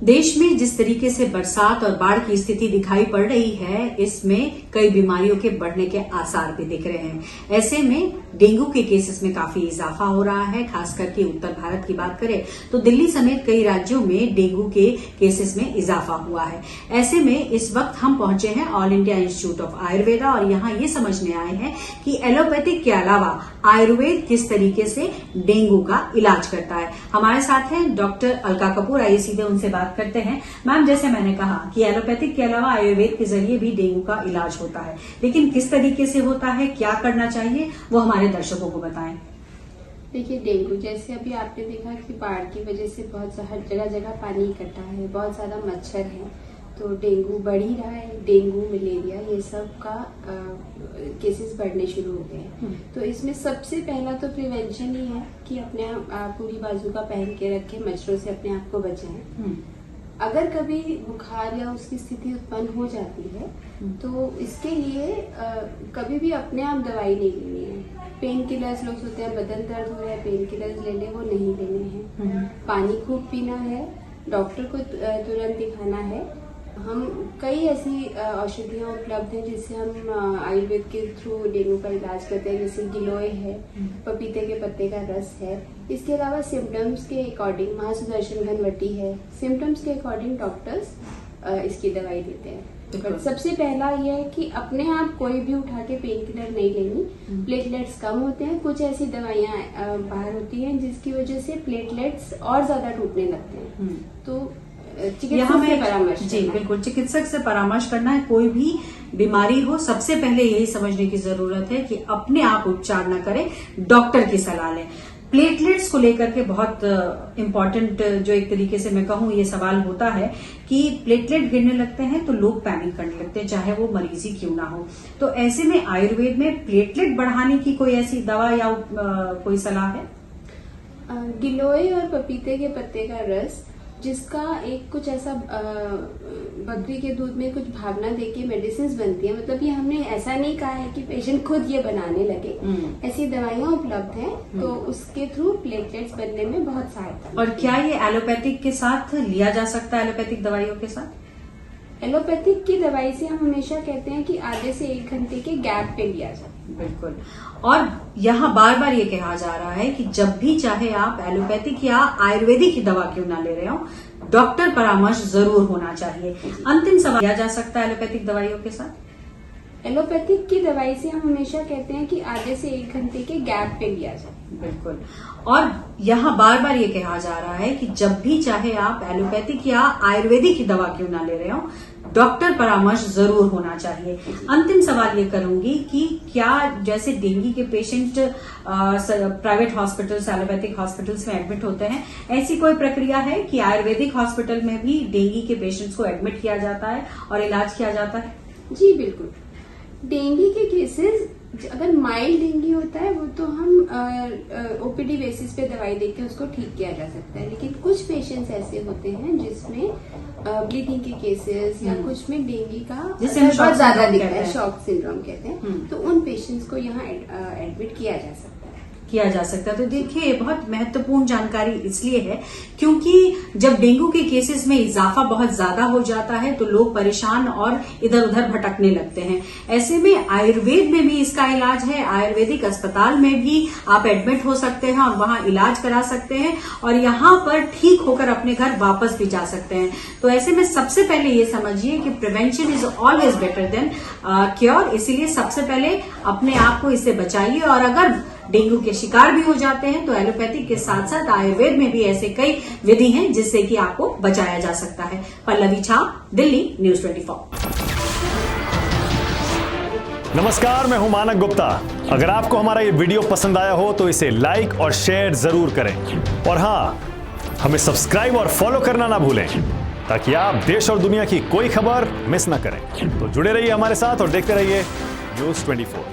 देश में जिस तरीके से बरसात और बाढ़ की स्थिति दिखाई पड़ रही है, इसमें कई बीमारियों के बढ़ने के आसार भी दिख रहे हैं। ऐसे में डेंगू के केसेस में काफी इजाफा हो रहा है। खास करके उत्तर भारत की बात करें तो दिल्ली समेत कई राज्यों में डेंगू के केसेस में इजाफा हुआ है। ऐसे में इस वक्त हम पहुंचे हैं all India institute of Ayurveda और यहाँ ये समझने आए हैं कि एलोपैथिक के अलावा आयुर्वेद किस तरीके से डेंगू का इलाज करता है। हमारे साथ हैं डॉक्टर अलका कपूर। आइए सीधे उनसे बात करते हैं। मैम, जैसे मैंने कहा कि एलोपैथिक के अलावा आयुर्वेद के जरिए भी डेंगू का इलाज होता है, लेकिन किस तरीके से होता है, क्या करना चाहिए, वो हमारे दर्शकों को बताएं। देखिए, डेंगू जैसे अभी आपने देखा कि बाढ़ की वजह से बहुत हर जगह जगह पानी इकट्ठा है, बहुत ज्यादा मच्छर है, तो डेंगू बढ़ ही रहा है। डेंगू, मलेरिया, ये सब का केसेस बढ़ने शुरू हो गए हैं। तो इसमें सबसे पहला तो प्रिवेंशन ही है कि अपने आप पूरी बाजू का पहन के रखें, मच्छरों से अपने आप को बचाएं। अगर कभी बुखार या उसकी स्थिति उत्पन्न हो जाती है तो इसके लिए कभी भी अपने आप दवाई नहीं लेनी है। पेन किलर्स, लोग सोचते हैं बदन दर्द हो रहा है पेन किलर्स ले लें, वो नहीं लेने हैं। पानी खूब पीना है, डॉक्टर को तुरंत दिखाना है। हम कई ऐसी औषधियाँ उपलब्ध हैं जिससे हम आयुर्वेद के थ्रू डेंगू का इलाज करते हैं, जैसे गिलोय है, पपीते के पत्ते का रस है। इसके अलावा सिम्टम्स के अकॉर्डिंग महासुदर्शन घनवटी है, सिम्टम्स के अकॉर्डिंग डॉक्टर्स इसकी दवाई देते हैं। बट सबसे पहला यह है कि अपने आप कोई भी उठा के पेन किलर नहीं लेनी। प्लेटलेट्स कम होते हैं, कुछ ऐसी दवाइयाँ बाहर होती हैं जिसकी वजह से प्लेटलेट्स और ज्यादा टूटने लगते हैं। तो चिकित्सक से परामर्श, जी बिल्कुल, चिकित्सक से परामर्श करना है। कोई भी बीमारी हो, सबसे पहले यही समझने की जरूरत है कि अपने आप उपचार न करें, डॉक्टर की सलाह लें। प्लेटलेट्स को लेकर के बहुत इम्पोर्टेंट जो एक तरीके से मैं कहूँ ये सवाल होता है कि प्लेटलेट गिरने लगते हैं तो लोग पैनिक करने लगते हैं, चाहे वो मरीज ही क्यों ना हो। तो ऐसे में आयुर्वेद में प्लेटलेट बढ़ाने की कोई ऐसी दवा या कोई सलाह है? गिलोय और पपीते के पत्ते का रस, जिसका एक कुछ ऐसा बकरी के दूध में कुछ भावना देके मेडिसिन बनती है। मतलब ये हमने ऐसा नहीं कहा है कि पेशेंट खुद ये बनाने लगे, ऐसी दवाइयाँ उपलब्ध हैं, तो उसके थ्रू प्लेटलेट्स बनने में बहुत सहायता। और क्या ये एलोपैथिक के साथ लिया जा सकता है, एलोपैथिक दवाइयों के साथ? एलोपैथिक की दवाई से हम हमेशा कहते हैं कि आधे से 1 घंटे के गैप पे लिया जाए। बिल्कुल। और यहाँ बार बार ये कहा जा रहा है कि जब भी चाहे आप एलोपैथिक या आयुर्वेदिक की दवा क्यों ना ले रहे हो, डॉक्टर परामर्श जरूर होना चाहिए। अंतिम सवाल, किया जा सकता है एलोपैथिक दवाइयों के साथ? एलोपैथिक की दवाई से हम हमेशा कहते हैं कि आधे से 1 घंटे के गैप पे लिया जाए। बिल्कुल। और यहाँ बार बार ये कहा जा रहा है कि जब भी चाहे आप एलोपैथिक या आयुर्वेदिक की दवा क्यों ना ले रहे हो, डॉक्टर परामर्श जरूर होना चाहिए। अंतिम सवाल ये करूंगी कि क्या जैसे डेंगू के patient private hospitals, allopathic hospitals में एडमिट होते हैं, ऐसी कोई प्रक्रिया है कि आयुर्वेदिक हॉस्पिटल में भी डेंगू के पेशेंट्स को एडमिट किया जाता है और इलाज किया जाता है? जी बिल्कुल। डेंगू के केसेस अगर माइल्ड डेंगू होता है वो तो हम ओपीडी बेसिस पे दवाई देके उसको ठीक किया जा सकता है, लेकिन कुछ पेशेंट्स ऐसे होते हैं जिसमें ब्लीडिंग के केसेस या कुछ में डेंगू का बहुत ज्यादा दिखता है, शॉक सिंड्रोम कहते हैं, तो उन पेशेंट्स को यहाँ एडमिट किया जा सकता है। तो देखिए, बहुत महत्वपूर्ण जानकारी इसलिए है क्योंकि जब डेंगू के केसेस में इजाफा बहुत ज्यादा हो जाता है तो लोग परेशान और इधर उधर भटकने लगते हैं। ऐसे में आयुर्वेद में भी इसका इलाज है। आयुर्वेदिक अस्पताल में भी आप एडमिट हो सकते हैं और वहां इलाज करा सकते हैं और यहाँ पर ठीक होकर अपने घर वापस भी जा सकते हैं। तो ऐसे में सबसे पहले ये समझिए कि prevention is always better than cure. इसीलिए सबसे पहले अपने आप को इससे बचाइए और अगर डेंगू के शिकार भी हो जाते हैं तो एलोपैथिक के साथ साथ आयुर्वेद में भी ऐसे कई विधि हैं जिससे कि आपको बचाया जा सकता है। पल्लवी छाप, दिल्ली न्यूज 24। नमस्कार, मैं हूं मानक गुप्ता। अगर आपको हमारा ये वीडियो पसंद आया हो तो इसे लाइक और शेयर जरूर करें और हाँ, हमें सब्सक्राइब और फॉलो करना ना भूलें ताकि आप देश और दुनिया की कोई खबर मिस ना करें। तो जुड़े रहिए हमारे साथ और देखते रहिए न्यूज 24।